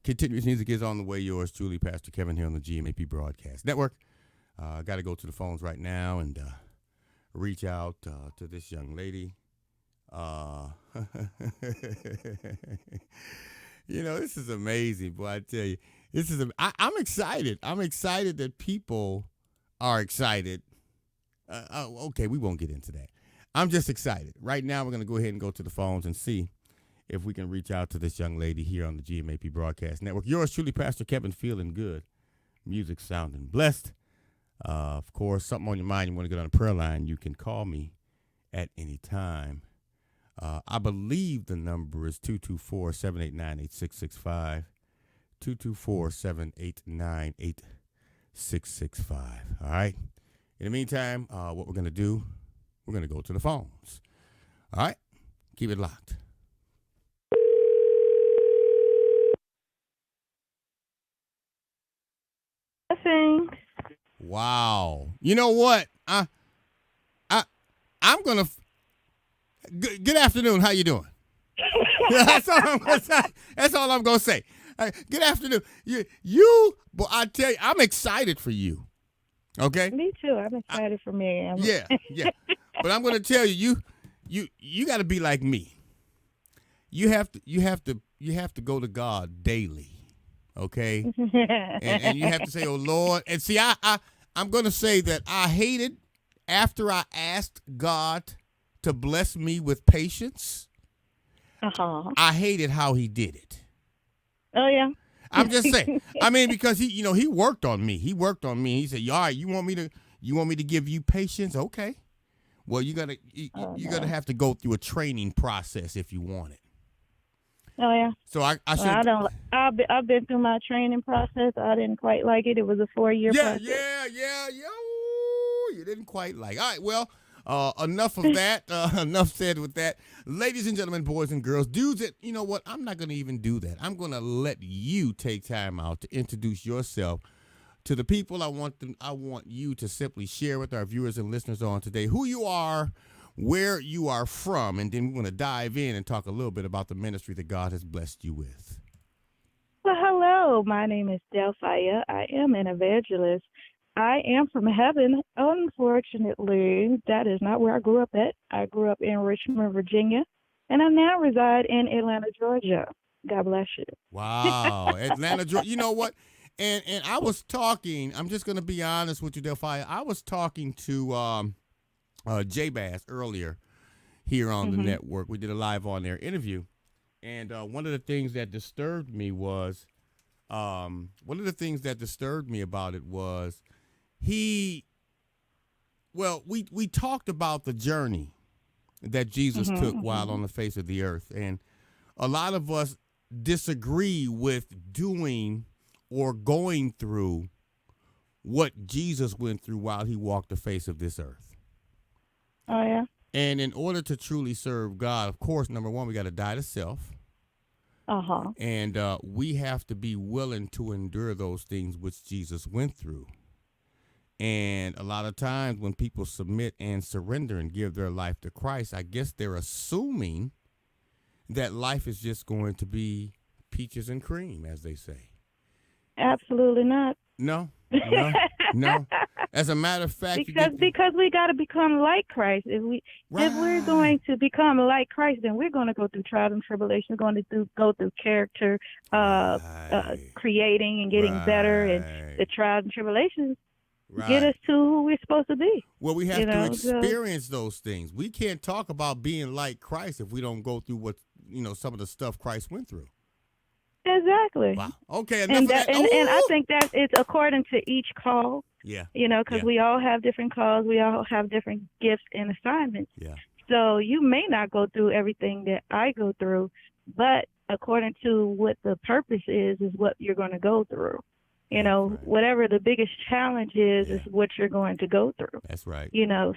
Continuous Music is on the way. Yours truly, Pastor Kevin, here on the GMAP Broadcast Network. Got to go to the phones right now and reach out to this young lady. This is amazing, boy. I tell you, I'm excited. I'm excited that people are excited. Okay, we won't get into that. I'm just excited. Right now, we're going to go ahead and go to the phones and see if we can reach out to this young lady here on the GMAP Broadcast Network. Yours truly, Pastor Kevin, feeling good. Music sounding blessed. Of course, something on your mind, you want to get on a prayer line, you can call me at any time. I believe the number is 224-789-8665. 224-789-8665. All right? In the meantime, what we're going to do, we're going to go to the phones. All right? Keep it locked. Thanks. Wow. You know what? I'm going to... Good afternoon. How you doing? That's all I'm going to say. That's all I'm going to say. Good afternoon. But I tell you, I'm excited for you. Okay? Me too. I'm excited for me. Yeah. But I'm going to tell you, you got to be like me. You have to go to God daily. Okay? and you have to say, "Oh Lord." And see, I'm going to say that I hated after I asked God to bless me with patience. I hated how he did it. Oh yeah. I'm just saying. I mean, because he worked on me. He worked on me. He said, "All right, you want me to give you patience? Okay. Well, you're gonna have to go through a training process if you want it." Oh yeah. So I should. I don't. I've been through my training process. I didn't quite like it. It was a 4-year process. Yeah. You didn't quite like. All right. Well, enough of that. Enough said with that. Ladies and gentlemen, boys and girls, dudes. You know what? I'm not going to even do that. I'm going to let you take time out to introduce yourself to the people. I want you to simply share with our viewers and listeners on today who you are, where you are from, and then we're going to dive in and talk a little bit about the ministry that God has blessed you with. Well, hello. My name is Delphiyah. I am an evangelist. I am from heaven. Unfortunately, that is not where I grew up at. I grew up in Richmond, Virginia, and I now reside in Atlanta, Georgia. God bless you. Wow. Atlanta, Georgia. You know what? And I was talking, I'm just going to be honest with you, Delphiyah. I was talking to J Bass earlier here on the network. We did a live OnAir interview. And one of the things that disturbed me about it was we talked about the journey that Jesus took while on the face of the earth. And a lot of us disagree with doing or going through what Jesus went through while he walked the face of this earth. Oh, yeah. And in order to truly serve God, of course, number one, we got to die to self. And we have to be willing to endure those things which Jesus went through. And a lot of times when people submit and surrender and give their life to Christ, I guess they're assuming that life is just going to be peaches and cream, as they say. Absolutely not. No. As a matter of fact, because we got to become like Christ. If we're going to become like Christ, then we're going to go through trials and tribulations. We're going to go through character creating and getting better, and the trials and tribulations get us to who we're supposed to be. Well, we have to experience those things. We can't talk about being like Christ if we don't go through what some of the stuff Christ went through. Exactly. Wow. Okay. And I think that it's according to each call. Yeah. Because we all have different calls. We all have different gifts and assignments. Yeah. So you may not go through everything that I go through, but according to what the purpose is what you're going to go through. Whatever the biggest challenge is what you're going to go through. That's right.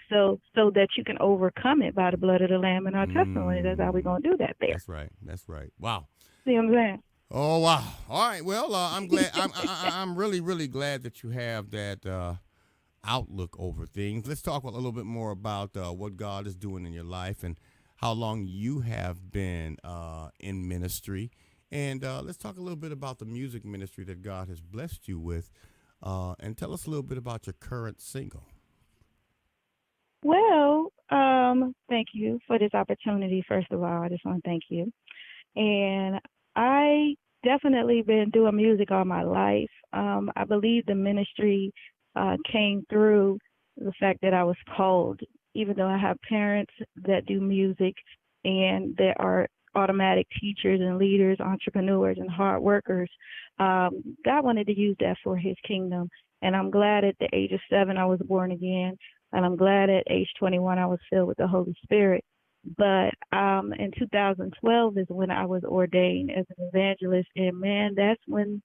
So that you can overcome it by the blood of the Lamb and our testimony. That's how we're going to do that there. That's right. Wow. See what I'm saying? Oh, wow. All right. Well, I'm glad. I'm really, really glad that you have that outlook over things. Let's talk a little bit more about what God is doing in your life and how long you have been in ministry And let's talk a little bit about the music ministry that God has blessed you with, and tell us a little bit about your current single. Well, thank you for this opportunity. First of all, I just want to thank you. And I definitely been doing music all my life. I believe the ministry came through the fact that I was called, even though I have parents that do music and that are automatic teachers and leaders, entrepreneurs and hard workers. God wanted to use that for his kingdom. And I'm glad at the age of 7 I was born again. And I'm glad at age 21 I was filled with the Holy Spirit. But in 2012 is when I was ordained as an evangelist, and man, that's when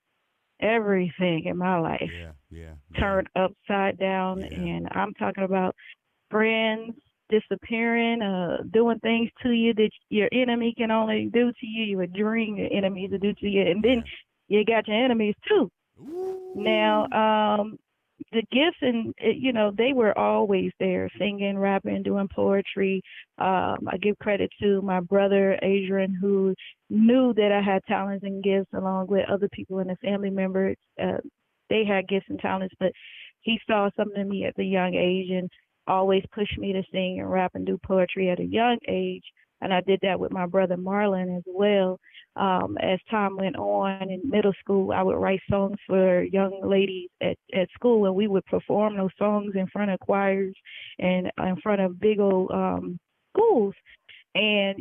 everything in my life Yeah, yeah, yeah, turned upside down. yeah, And I'm talking about friends disappearing, doing things to you that your enemy can only do to you. You would dream your enemies to do to you, and then yeah. you got your enemies too. Now, Ooh. the gifts and they were always there, singing, rapping, doing poetry. I give credit to my brother Adrian, who knew that I had talents and gifts, along with other people in the family members. They had gifts and talents, but he saw something in me at a young age and always pushed me to sing and rap and do poetry at a young age. And I did that with my brother Marlon as well. As time went on in middle school, I would write songs for young ladies at school, and we would perform those songs in front of choirs and in front of big old schools. And,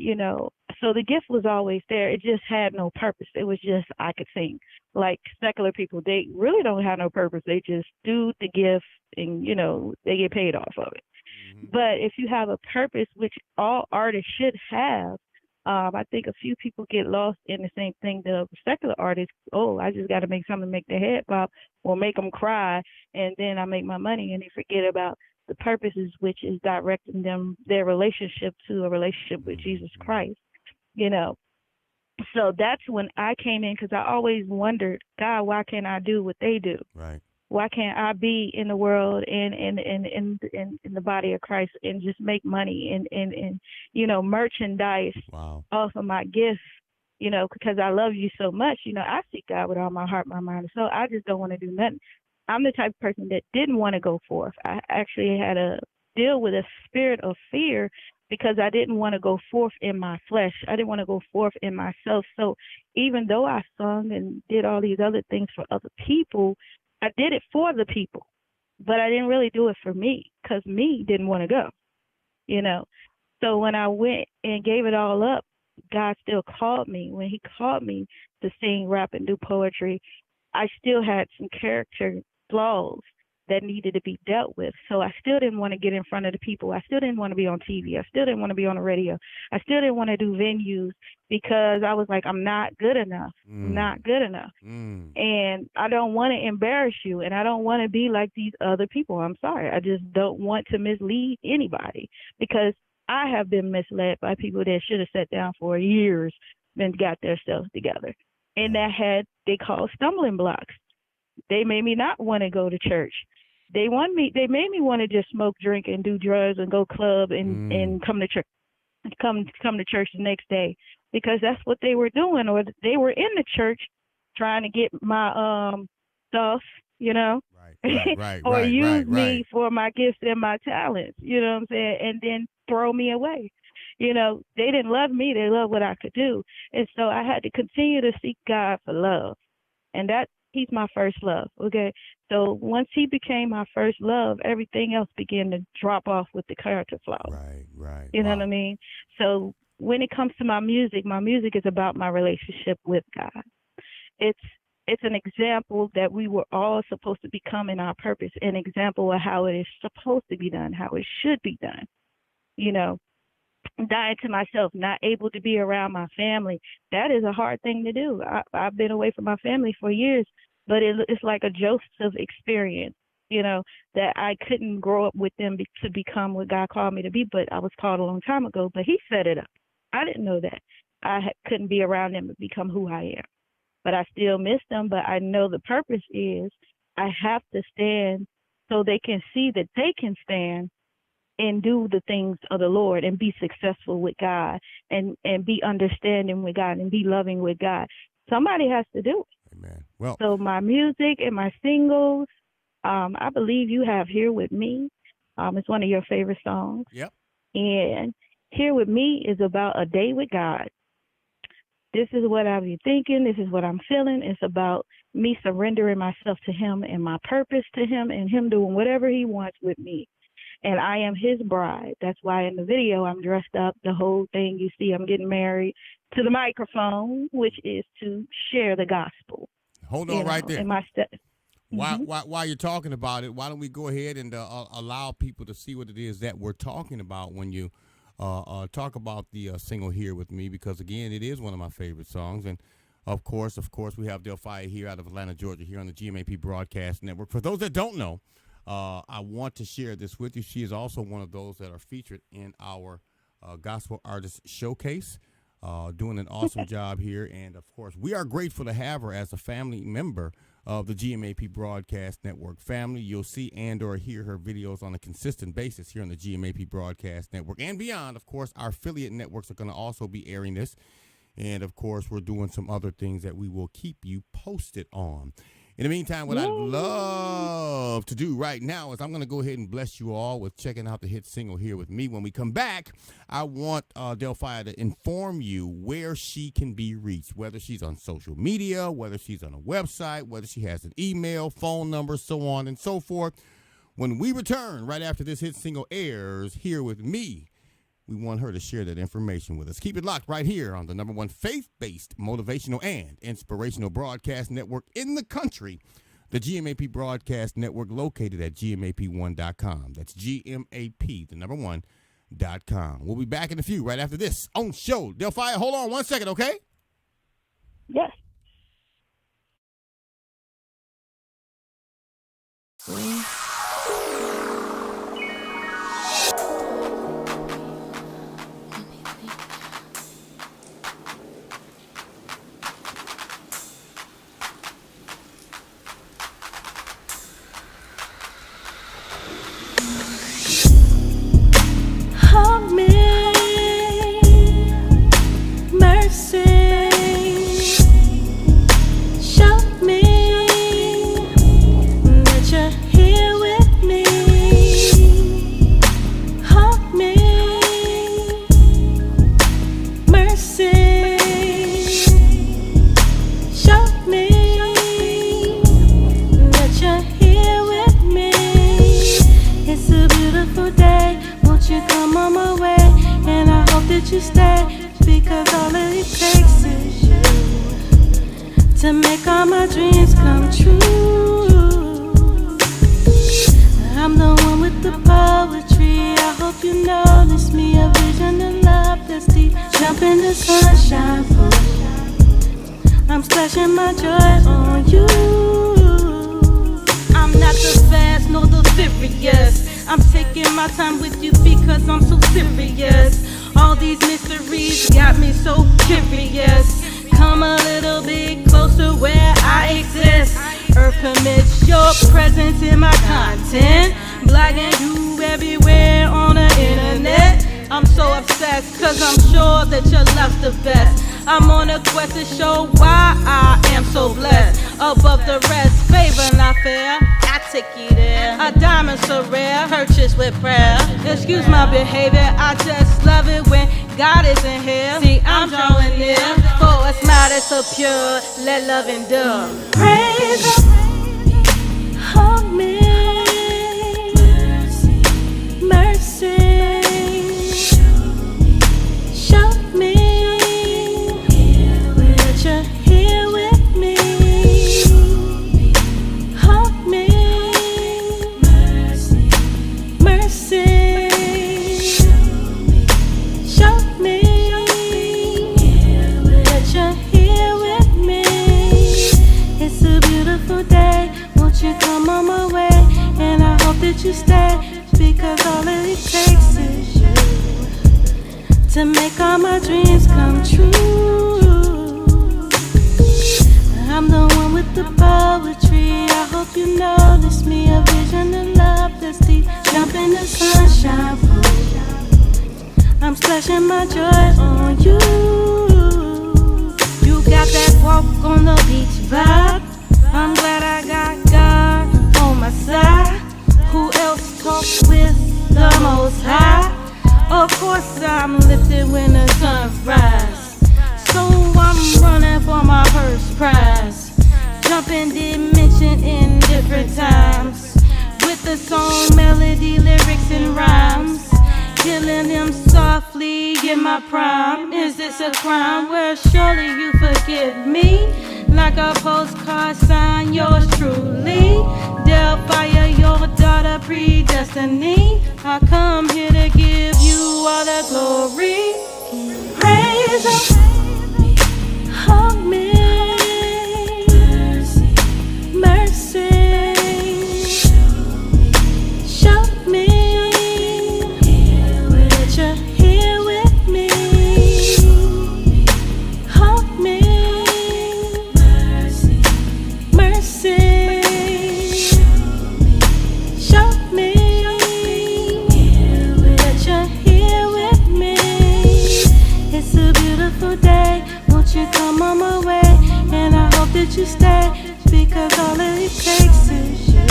so the gift was always there. It just had no purpose. It was just I could sing. Like secular people, they really don't have no purpose. They just do the gift and, they get paid off of it. Hmm. But if you have a purpose, which all artists should have, I think a few people get lost in the same thing. The secular artists, oh, I just got to make something to make their head pop or make them cry, and then I make my money, and they forget about the purposes, which is directing them their relationship to a relationship with Hmm. Jesus Hmm. Christ. You know, so that's when I came in because I always wondered, God, why can't I do what they do? Right. Why can't I be in the world and in the body of Christ and just make money and merchandise Wow. off of my gifts, because I love you so much. I seek God with all my heart, my mind, and soul. I just don't want to do nothing. I'm the type of person that didn't want to go forth. I actually had to deal with a spirit of fear because I didn't want to go forth in my flesh. I didn't want to go forth in myself. So even though I sung and did all these other things for other people, I did it for the people, but I didn't really do it for me because me didn't want to go, you know. So when I went and gave it all up, God still called me. When He called me to sing, rap, and do poetry, I still had some character flaws that needed to be dealt with. So I still didn't want to get in front of the people. I still didn't want to be on TV. I still didn't want to be on the radio. I still didn't want to do venues because I was like, I'm not good enough. I'm Mm. not good enough. Mm. And I don't want to embarrass you, and I don't want to be like these other people. I'm sorry. I just don't want to mislead anybody because I have been misled by people that should have sat down for years and got themselves together. And Right. that had they called stumbling blocks. They made me not want to go to church. They made me want to just smoke, drink and do drugs and go club Mm. and come to church come to church the next day because that's what they were doing, or they were in the church trying to get my stuff, you know, Right. Right. Right. or Right. use Right. me Right. for my gifts and my talents, you know what I'm saying, and then throw me away. They didn't love me, they loved what I could do. And so I had to continue to seek God for love. And that he's my first love. Okay. So once he became my first love, everything else began to drop off with the character flaws. Right. Right. You know what I Wow. mean? So when it comes to my music is about my relationship with God. It's it's an example that we were all supposed to become in our purpose, an example of how it is supposed to be done, how it should be done. You know, dying to myself, not able to be around my family. That is a hard thing to do. I've been away from my family for years, but it's like a Joseph experience, you know, that I couldn't grow up with them to become what God called me to be, but I was called a long time ago, but He set it up. I didn't know that. Couldn't be around them to become who I am, but I still miss them. But I know the purpose is I have to stand so they can see that they can stand and do the things of the Lord and be successful with God and be understanding with God and be loving with God. somebody has to do it. Amen. Well, So my music and my singles, I believe you have Here With Me. It's one of your favorite songs. yep. And Here With Me is about a day with God. This is what I be thinking. This is what I'm feeling. It's about me surrendering myself to him and my purpose to him and him doing whatever he wants with me. And I am his bride. That's why in the video I'm dressed up. The whole thing you see, I'm getting married to the microphone, which is to share the gospel. Hold on right there. In my steps. While you're talking about it, why don't we go ahead and allow people to see what it is that we're talking about when you talk about the single Here With Me, because, again, it is one of my favorite songs. And, of course, we have Delphiyah here out of Atlanta, Georgia, here on the GMAP Broadcast Network. For those that don't know, I want to share this with you. She is also one of those that are featured in our Gospel Artist Showcase, doing an awesome job here. And, of course, we are grateful to have her as a family member of the GMAP Broadcast Network family. You'll see and or hear her videos on a consistent basis here on the GMAP Broadcast Network and beyond. Of course, our affiliate networks are going to also be airing this. And, of course, we're doing some other things that we will keep you posted on. In the meantime, what I'd love to do right now is I'm going to go ahead and bless you all with checking out the hit single Here With Me. When we come back, I want Delphiyah to inform you where she can be reached, whether she's on social media, whether she's on a website, whether she has an email, phone number, so on and so forth. When we return right after this hit single airs, Here With Me, we want her to share that information with us. Keep it locked right here on the #1 faith-based, motivational, and inspirational broadcast network in the country, the GMAP Broadcast Network, located at GMAP1.com. That's GMAP, the #1.com. We'll be back in a few right after this on show. Delphiyah, hold on 1 second, okay? Yes. Hug me, mercy, show me that you're here with me. Hug me, mercy, show me that you're here with me. It's a beautiful day. Won't you come on my way? And I hope that you stay, because all that it takes is you to make all my dreams come true. I'm the one with the poetry. I hope you notice me, a vision of love that's deep. Jump in the sunshine pool. I'm splashing my joy on you. I'm not the fast nor the furious. I'm taking my time with you because I'm so serious. All these mysteries got me so curious. Come a little bit closer where I exist. Earth permits your presence in my content. Blogging you everywhere on the internet. I'm so obsessed cause I'm sure that your love's the best. I'm on a quest to show why I am so blessed. Above the rest, favor not fair, I take you there. A diamond so rare, purchased with prayer. Excuse my behavior, I just love it when God isn't here. See, I'm drawing near, for a smile that's so pure, let love endure. Praise God, hold me, mercy, show me that you're here with me. Hold me, mercy, show me that you're here with me. It's a beautiful day. Won't you come on my way? And I hope that you stay, because all that it takes is you to make all my dreams come true. I'm the one with the poetry. I hope you notice me, a vision of love that's deep. Jump in the sunshine pool. I'm splashing my joy on you. You got that walk on the beach vibe. I'm glad I got God on my side. Who else talks with the most high? Of course I'm lifted when the sun rise. So I'm running for my first prize. Jumping dimension in different times. With the song, melody, lyrics, and rhymes. Killing them softly in my prime. Is this a crime? Well, surely you forgive me. Like a postcard sign, yours truly. Delphiyah, your daughter, predestiny. I come here to give you all the glory. Praise of me. Mercy. Show me. That you're here with me. Hold me. Mercy. Show me that you're here with me. It's a beautiful day. Won't you come on my way? And I hope that you stay, because all it takes is you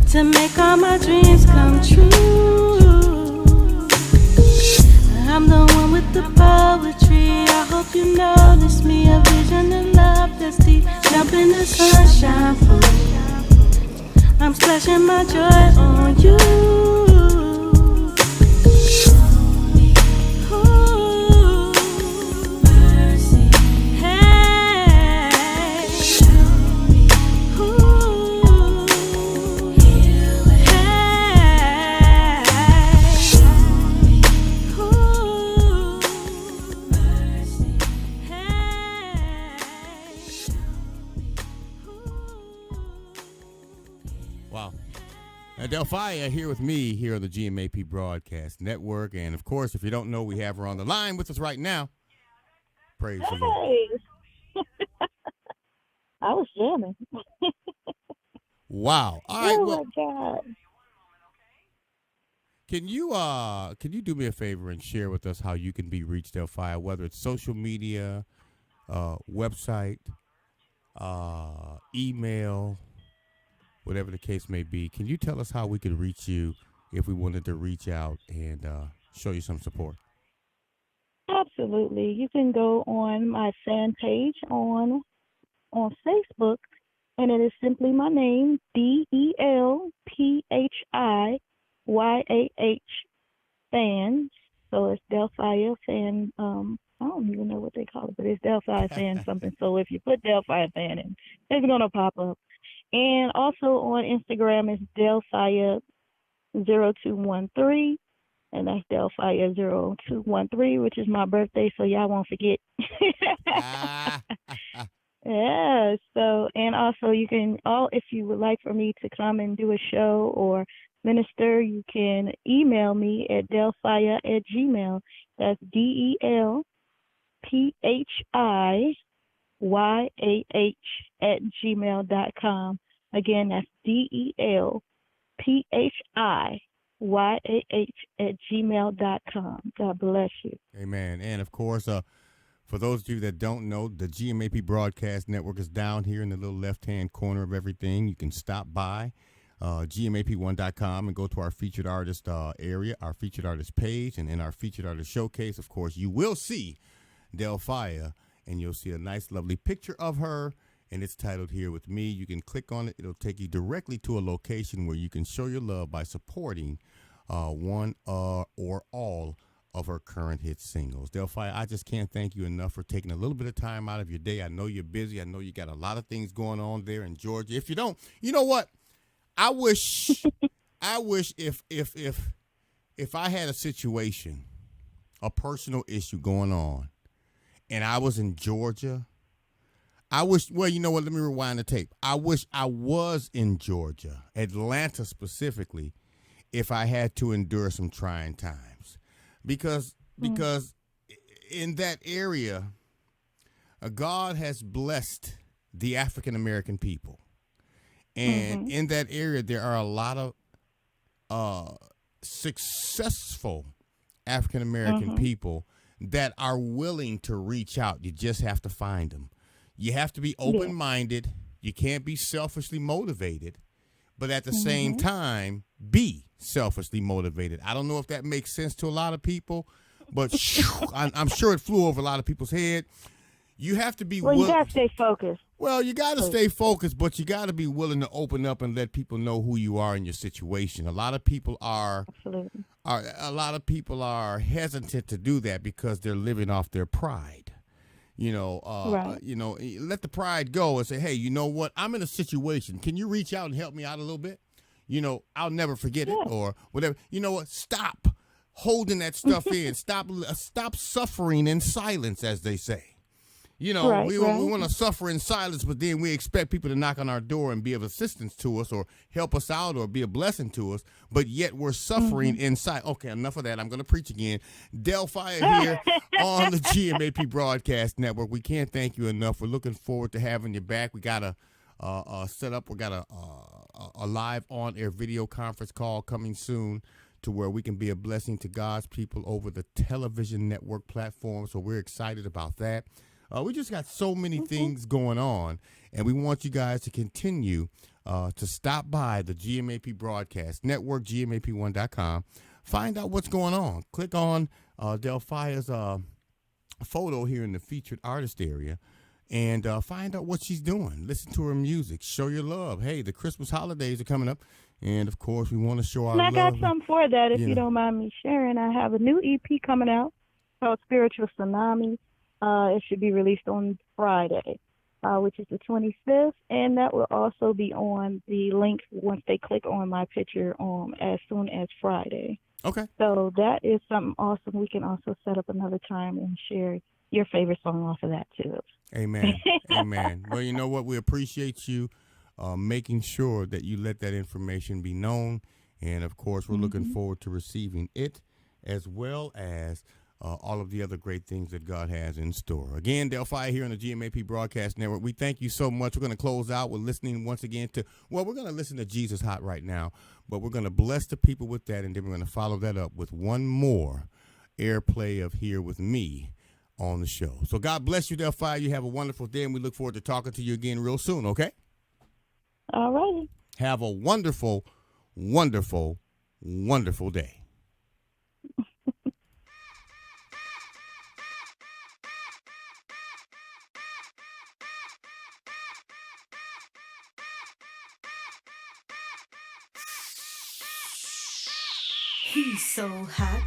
to make all my dreams come true. I'm the one with the poetry. I hope you notice me. A vision of love that's deep. Jump in the sunshine full. I'm splashing my joy on you. Ooh. Hey. Ooh. Wow. Delphiyah here with me here on the GMAP Broadcast Network. And, of course, if you don't know, we have her on the line with us right now. Praise the Lord. Hey, I was jamming. Wow. All right. Oh Well, my God. can you do me a favor and share with us how you can be reached, Delphiyah, whether it's social media, website, email, whatever the case may be. Can you tell us how we could reach you if we wanted to reach out and show you some support? Absolutely. You can go on my fan page on Facebook, and it is simply my name, DELPHIYAH fans. So it's Delphiyah fan. I don't even know what they call it, but it's Delphiyah fan something. So if you put Delphiyah fan in, it's gonna pop up. And also on Instagram is Delphiyah0213, and that's Delphiyah0213, which is my birthday, so y'all won't forget. Ah. Yeah. So, and also you can if you would like for me to come and do a show or minister, you can email me at delphiyah@gmail. That's DELPHIYAH@gmail.com. Again, that's DELPHIYAH@gmail.com. God bless you. Amen. And, of course, for those of you that don't know, the GMAP Broadcast Network is down here in the little left-hand corner of everything. You can stop by GMAP1.com and go to our featured artist area, our featured artist page, and in our featured artist showcase, of course, you will see Delphiyah, and you'll see a nice, lovely picture of her, and it's titled Here With Me. You can click on it. It'll take you directly to a location where you can show your love by supporting one or all of her current hit singles. Delphiyah, I just can't thank you enough for taking a little bit of time out of your day. I know you're busy. I know you got a lot of things going on there in Georgia. If you don't, you know what? I wish if I had a situation, a personal issue going on, and I was in Georgia, I wish, well, you know what? Let me rewind the tape. I wish I was in Georgia, Atlanta specifically, if I had to endure some trying times. Because in that area, God has blessed the African American people. And in that area, there are a lot of successful African American people that are willing to reach out. You just have to find them. You have to be open-minded. You can't be selfishly motivated, but at the same time, be selfishly motivated. I don't know if that makes sense to a lot of people, but I'm sure it flew over a lot of people's head. You have to be you got to stay focused. Well, you got to stay focused, but you got to be willing to open up and let people know who you are in your situation. A lot of people are hesitant to do that because they're living off their pride. Let the pride go and say, hey, you know what? I'm in a situation. Can you reach out and help me out a little bit? I'll never forget it or whatever. You know what? Stop holding that stuff in. Stop suffering in silence, as they say. We want to suffer in silence, but then we expect people to knock on our door and be of assistance to us or help us out or be a blessing to us, but yet we're suffering in silence. Okay, enough of that. I'm going to preach again. Delphiyah here on the GMAP Broadcast Network. We can't thank you enough. We're looking forward to having you back. We got a set up. We got a live on-air video conference call coming soon to where we can be a blessing to God's people over the television network platform, so we're excited about that. We just got so many things going on, and we want you guys to continue to stop by the GMAP Broadcast Network, GMAP1.com. Find out what's going on. Click on Delphiyah's photo here in the featured artist area and find out what she's doing. Listen to her music. Show your love. Hey, the Christmas holidays are coming up, and, of course, we want to show our love. And I got something for that, if you don't mind me sharing. I have a new EP coming out called Spiritual Tsunami. It should be released on Friday, which is the 25th, and that will also be on the link once they click on my picture as soon as Friday. Okay. So that is something awesome. We can also set up another time and share your favorite song off of that, too. Amen. Amen. Well, you know what? We appreciate you making sure that you let that information be known, and, of course, we're looking forward to receiving it as well as all of the other great things that God has in store. Again, Delphiyah here on the GMAP Broadcast Network. We thank you so much. We're going to close out with listening once again we're going to listen to Jesus Hot right now, but we're going to bless the people with that, and then we're going to follow that up with one more airplay of Here With Me on the show. So God bless you, Delphiyah. You have a wonderful day, and we look forward to talking to you again real soon, okay? All righty. Have a wonderful, wonderful, wonderful day. He's so hot,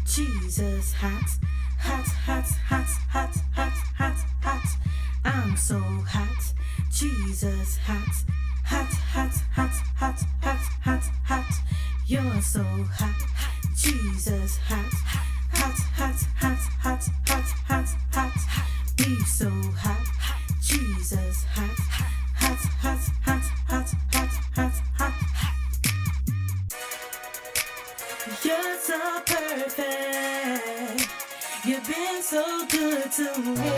Jesus hot, hot, hot, hot, hot, hot, hot, hot. I'm so hot, Jesus hot, hot, hot, hot, hot, hot, hot, hot. You're so hot, Jesus hot, hot, hot, hot, hot, hot, hot, hot. Be so hot, Jesus hot, hot, hot, hot, hot, hot, hot, hot. You're so perfect. You've been so good to me.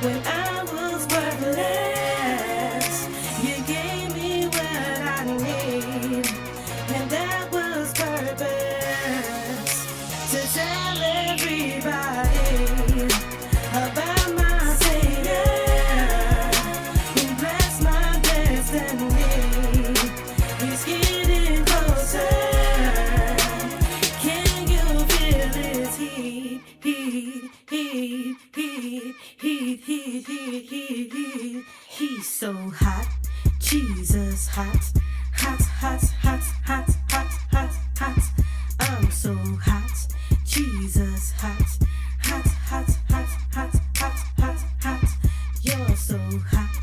When I was worthless, you gave me what I need, and that was purpose. To tell everybody about my Savior, who blessed my destiny. He's getting closer. He's so hot, Jesus hot, hot, hot, hot, hot, hot, hot, hot. I'm so hot, Jesus hot, hot, hot, hot, hot, hot, hot, hot. You're so hot,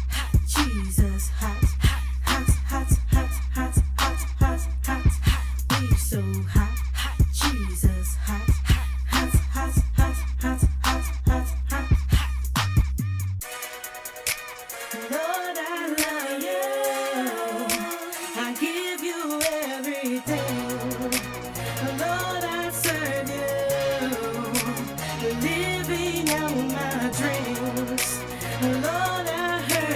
Jesus hot, hot, hot, hot, hot, hot, hot, hot. We're so hot, Jesus hot, hot, hot, hot, hot, hot, hot, hot. Lord, I love you. I give you everything. Lord, I serve you. Living out my dreams. Lord, I heard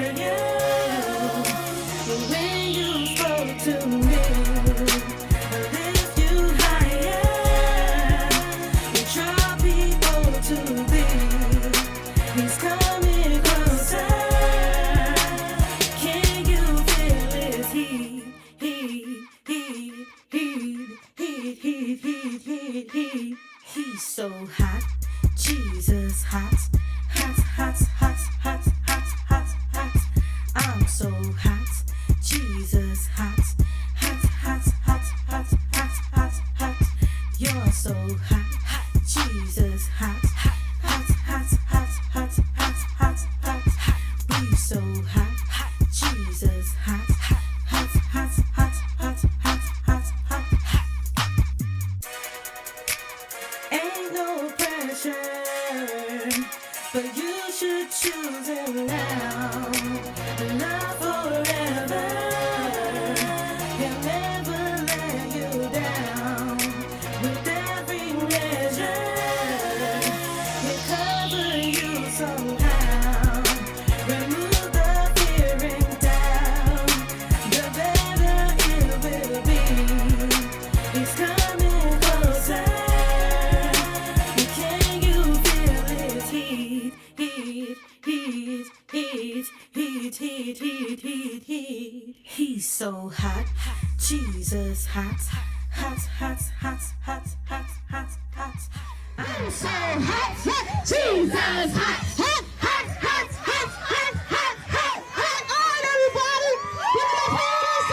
He's so hot, Jesus hot, hot, hot, hot, hot, hot, hot, hot. I'm so hot, Jesus hot, hot, hot, hot, hot, hot, hot, hot, hot. All right, everybody, put your hands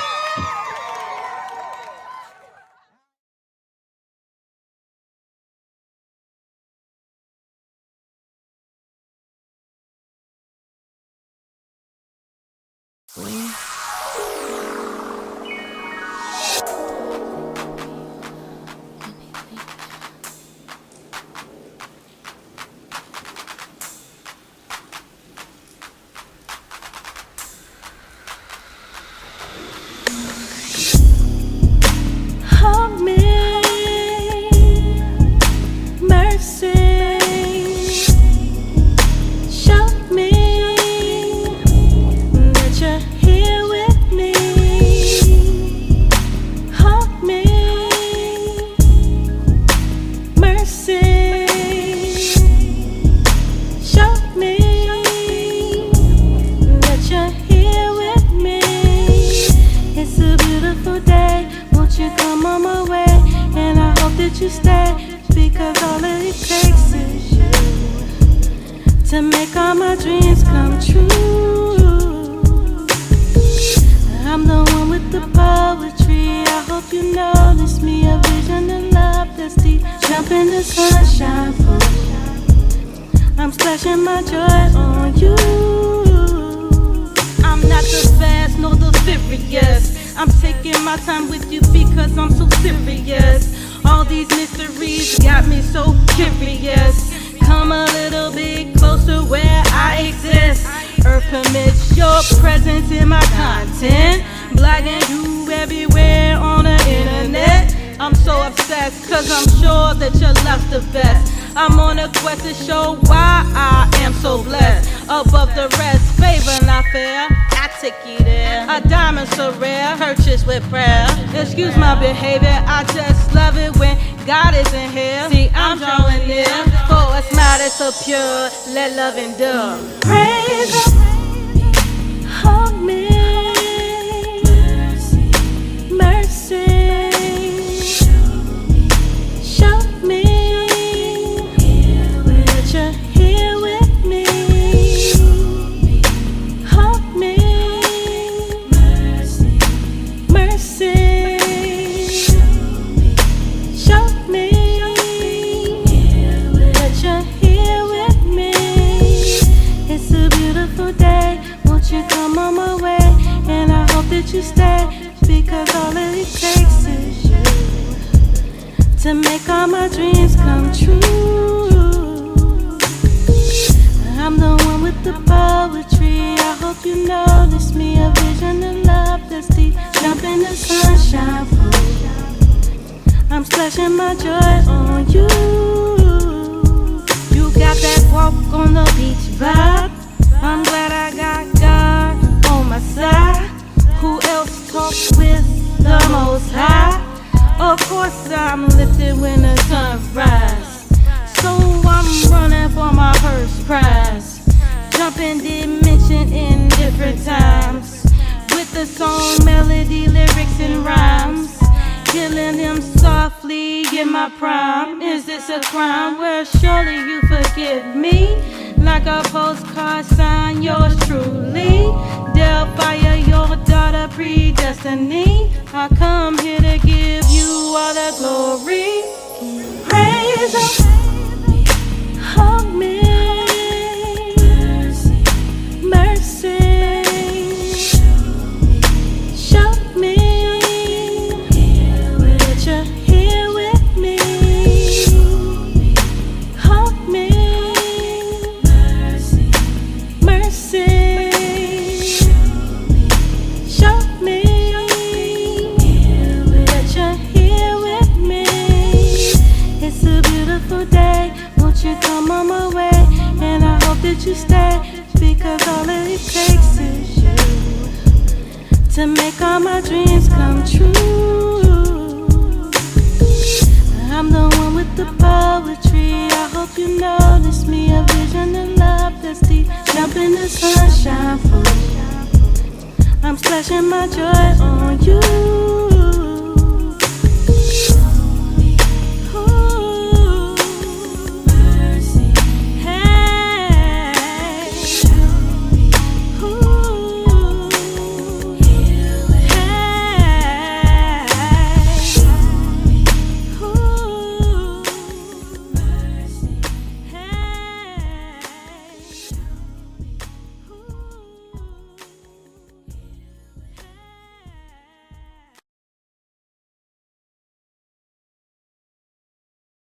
Hug me, mercy, show me that you're here with me. Hug me, mercy, show me that you're here with me. It's a beautiful day. Won't you come on my way? And I hope that you stay, because all it takes is you to make all my dreams come true. I'm the one with the poetry. I hope you notice me, a vision of love that's deep. Jump in the sunshine pool. I'm splashing my joy on you. I'm not the fast nor the furious. I'm taking my time with you because I'm so serious. All these mysteries got me so curious. Come a little bit closer where I exist. Earth permits your presence in my content. Blogging you everywhere on the internet. I'm so obsessed cause I'm sure that your love's the best. I'm on a quest to show why I am so blessed. Above the rest, favor not fair, I take you there. A diamond so rare, purchased with prayer. Excuse my behavior, I just love it when God isn't here. See, I'm drawing near, for a smile that's so pure, let love endure. Praise Him, hold me, mercy, show me that you're here with me. Hold me, mercy, show me that you're here with me. It's a beautiful day. Won't you come on my way? And I hope that you stay, because all it takes is you to make all my dreams come true. I'm the one with the poetry. I hope you notice me, a vision of love that's deep. Jump in the sunshine pool. I'm splashing my joy on you. You got that walk on the beach vibe. I'm glad I got God on my side. Who else talks with the Most High? Of course I'm lifted when the sun rises. So I'm running for my first prize. Jumping dimension in different times. With the song, melody, lyrics, and rhymes. Killing them softly in my prime. Is this a crime? Well, surely you forgive me. Like a postcard sign, yours truly. Delphiyah, your daughter, predestiny. I come here to give you all the glory. Praise Him, hold me, mercy, show me that you're here with me. Hold me, mercy, show me that you're here with me. It's a beautiful day. Won't you come on my way? And I hope that you stay, because all it takes is you to make all my dreams come true. I'm the one with the poetry. I hope you notice me, a vision of love that's deep. Jump up in the sunshine for you. I'm splashing my joy on you.